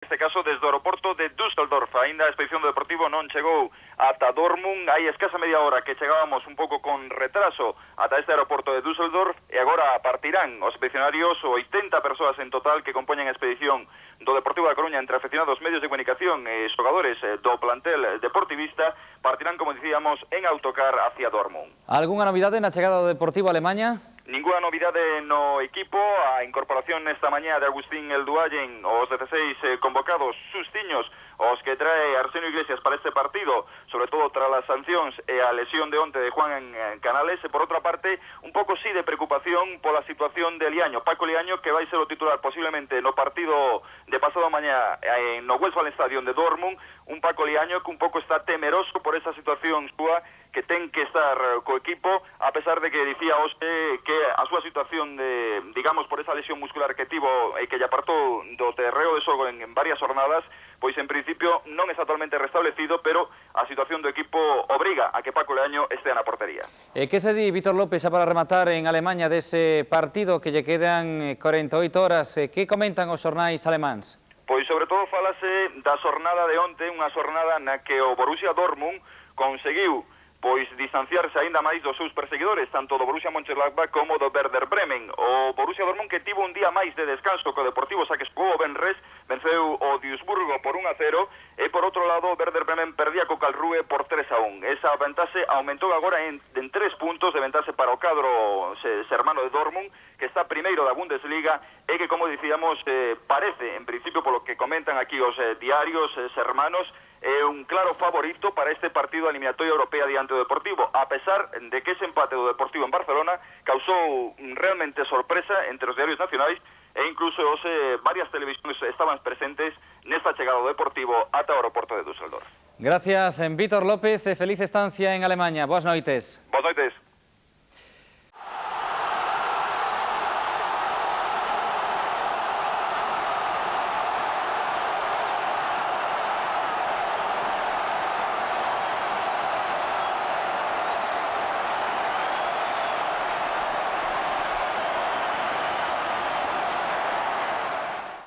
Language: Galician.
Neste caso desde o aeroporto de Düsseldorf. Ainda a expedición do Deportivo non chegou ata Dortmund. Hai escasa media hora que chegábamos un pouco con retraso ata este aeroporto de Düsseldorf e agora partirán os expedicionarios, 80 persoas en total que compoñen a expedición do Deportivo da Coruña entre aficionados, medios de comunicación e xogadores do plantel deportivista. Partirán, como dicíamos, en autocar hacia Dortmund. Algunha novidade na chegada do Deportivo a Alemanha? Ninguna novidade no equipo. A incorporación nesta mañá de Agustín Elduallen, os 16 convocados sustiños os que trae Arsenio Iglesias para este partido, sobre todo tras as sancións e a lesión de onte de Juan Canales. E por outra parte, un pouco sí de preocupación pola situación de Liaño, Paco Liaño, que vai ser o titular posiblemente no partido de pasado mañá no Westfalenstadion de Dortmund. Un Paco Liaño que un pouco está temeroso por esa situación súa, que ten que estar co equipo, a pesar de que dicía hoxe que a súa situación de, digamos, por esa lesión muscular que tivo e que lle apartou do terreo de xogo en varias jornadas, pois en principio non está totalmente restablecido, pero a situación do equipo obriga a que Paco Liaño estea na portería. E que se di, Vítor López, xa para rematar en Alemanha dese partido que lle quedan 48 horas? Que comentan os xornais alemáns? Pois sobre todo falase da xornada de onte, unha xornada na que o Borussia Dortmund conseguiu pois distanciarse aínda máis dos seus perseguidores, tanto do Borussia Mönchengladbach como do Werder Bremen. O Borussia Dortmund que tivo un día máis de descanso co Deportivo, xa que xogou o Benres, venceu o Duisburgo por 1-0, e por outro lado o Werder Bremen perdía co Karlsruhe por 3-1. Esa ventaxe aumentou agora en 3 puntos de ventaxe para o cadro sermano de Dortmund, que está primeiro da Bundesliga e que, como dicíamos, parece, en principio, polo que comentan aquí os diarios sermanos, é un claro favorito para este partido eliminatoria europea diante do Deportivo, a pesar de que ese empate do Deportivo en Barcelona causou realmente sorpresa entre os diarios nacionais e incluso varias televisións estaban presentes nesta chegada do Deportivo ata o aeroporto de Düsseldorf. Gracias, Vítor López. Feliz estancia en Alemanha. Boas noites. Boas noites.